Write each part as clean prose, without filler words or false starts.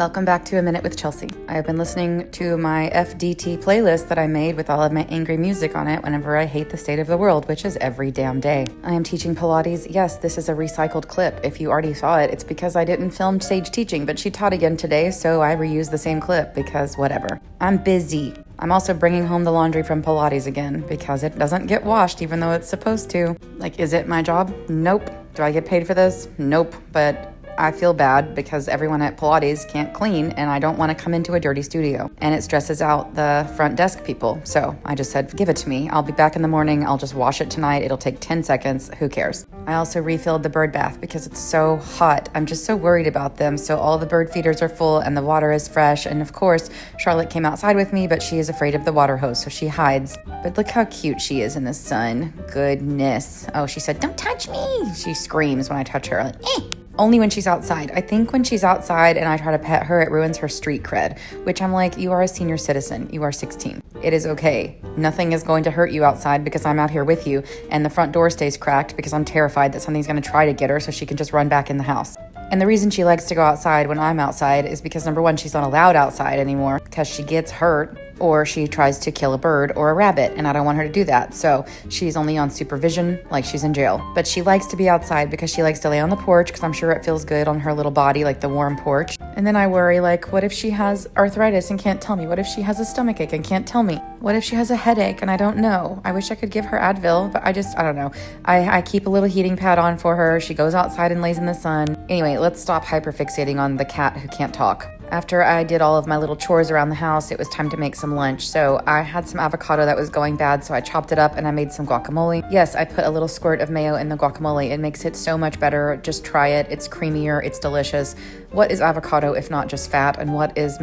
Welcome back to A Minute with Chelsea. I have been listening to my FDT playlist that I made with all of my angry music on it whenever I hate the state of the world, which is every damn day. I am teaching Pilates. Yes, this is a recycled clip. If you already saw it, it's because I didn't film Sage teaching, but she taught again today, so I reused the same clip because whatever. I'm busy. I'm also bringing home the laundry from Pilates again because it doesn't get washed even though it's supposed to. Like, is it my job? Nope. Do I get paid for this? Nope. But I feel bad because everyone at Pilates can't clean and I don't want to come into a dirty studio. And it stresses out the front desk people. So I just said, give it to me. I'll be back in the morning. I'll just wash it tonight. It'll take 10 seconds. Who cares? I also refilled the bird bath because it's so hot. I'm just so worried about them. So all the bird feeders are full and the water is fresh. And of course, Charlotte came outside with me, but she is afraid of the water hose, so she hides. But look how cute she is in the sun. Goodness. Oh, she said, don't touch me. She screams when I touch her. Like, eh. Only when she's outside. I think when she's outside and I try to pet her, it ruins her street cred, which I'm like, you are a senior citizen. You are 16. It is okay. Nothing is going to hurt you outside because I'm out here with you, and the front door stays cracked because I'm terrified that something's going to try to get her so she can just run back in the house. And the reason she likes to go outside when I'm outside is because, number one, she's not allowed outside anymore because she gets hurt or she tries to kill a bird or a rabbit, and I don't want her to do that. So she's only on supervision like she's in jail. But she likes to be outside because she likes to lay on the porch because I'm sure it feels good on her little body, like the warm porch. And then I worry, like, what if she has arthritis and can't tell me? What if she has a stomachache and can't tell me? What if she has a headache and I don't know? I wish I could give her Advil, but I don't know. I keep a little heating pad on for her. She goes outside and lays in the sun. Anyway, let's stop hyperfixating on the cat who can't talk. After I did all of my little chores around the house, it was time to make some lunch. So I had some avocado that was going bad, so I chopped it up and I made some guacamole. Yes, I put a little squirt of mayo in the guacamole. It makes it so much better. Just try it. It's creamier. It's delicious. What is avocado if not just fat? And what is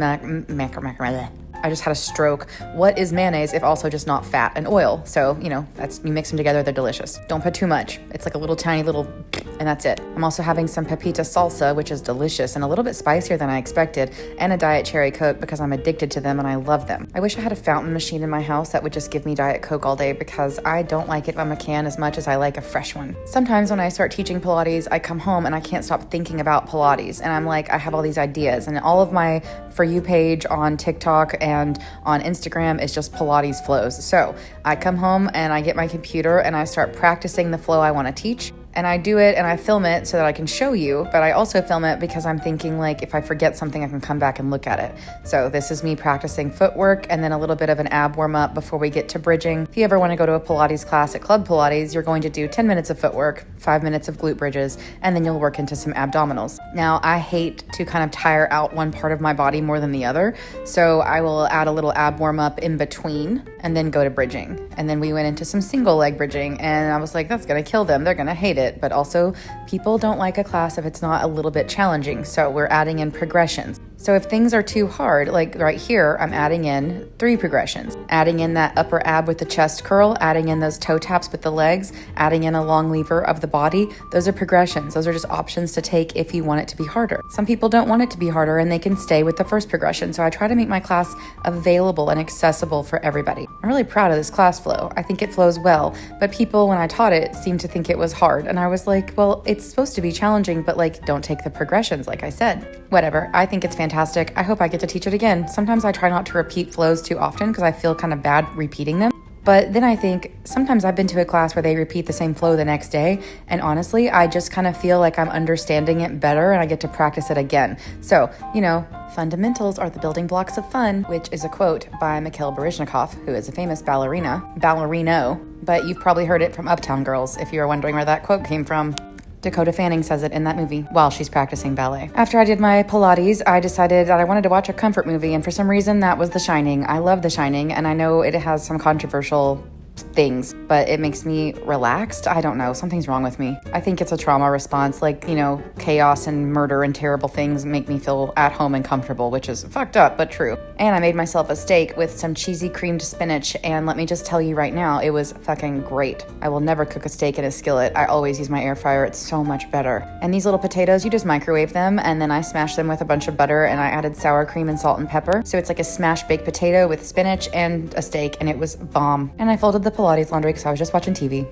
I just had a stroke. What is mayonnaise if also just not fat and oil? So, you mix them together, they're delicious. Don't put too much. It's like a little tiny little, and that's it. I'm also having some pepita salsa, which is delicious and a little bit spicier than I expected, and a Diet Cherry Coke because I'm addicted to them and I love them. I wish I had a fountain machine in my house that would just give me Diet Coke all day because I don't like it from a can as much as I like a fresh one. Sometimes when I start teaching Pilates, I come home and I can't stop thinking about Pilates, and I'm like, I have all these ideas, and all of my For You page on TikTok and on Instagram is just Pilates flows. So I come home and I get my computer and I start practicing the flow I want to teach. And I do it and I film it so that I can show you, but I also film it because I'm thinking, like, if I forget something, I can come back and look at it. So this is me practicing footwork and then a little bit of an ab warm up before we get to bridging. If you ever want to go to a Pilates class at Club Pilates, you're going to do 10 minutes of footwork, 5 minutes of glute bridges, and then you'll work into some abdominals. Now, I hate to kind of tire out one part of my body more than the other, so I will add a little ab warm up in between and then go to bridging. And then we went into some single leg bridging, and I was like, that's going to kill them. They're going to hate it. But also, people don't like a class if it's not a little bit challenging, so we're adding in progressions. So if things are too hard, like right here, I'm adding in 3 progressions. Adding in that upper ab with the chest curl, adding in those toe taps with the legs, adding in a long lever of the body. Those are progressions. Those are just options to take if you want it to be harder. Some people don't want it to be harder and they can stay with the first progression. So I try to make my class available and accessible for everybody. I'm really proud of this class flow. I think it flows well, but people, when I taught it, seemed to think it was hard. And I was like, well, it's supposed to be challenging, but like, don't take the progressions, like I said. Whatever. I think it's fantastic. I hope I get to teach it again. Sometimes I try not to repeat flows too often because I feel kind of bad repeating them. But then I think sometimes I've been to a class where they repeat the same flow the next day. And honestly, I just kind of feel like I'm understanding it better and I get to practice it again. So, fundamentals are the building blocks of fun, which is a quote by Mikhail Baryshnikov, who is a famous ballerino. But you've probably heard it from Uptown Girls if you are wondering where that quote came from. Dakota Fanning says it in that movie while she's practicing ballet. After I did my Pilates, I decided that I wanted to watch a comfort movie, and for some reason that was The Shining. I love The Shining, and I know it has some controversial things, but it makes me relaxed. I don't know. Something's wrong with me. I think it's a trauma response. Like, chaos and murder and terrible things make me feel at home and comfortable, which is fucked up, but true. And I made myself a steak with some cheesy creamed spinach, and let me just tell you right now, it was fucking great. I will never cook a steak in a skillet. I always use my air fryer. It's so much better. And these little potatoes, you just microwave them, and then I smashed them with a bunch of butter, and I added sour cream and salt and pepper. So it's like a smashed baked potato with spinach and a steak, and it was bomb. And I folded the Pilates laundry because I was just watching TV.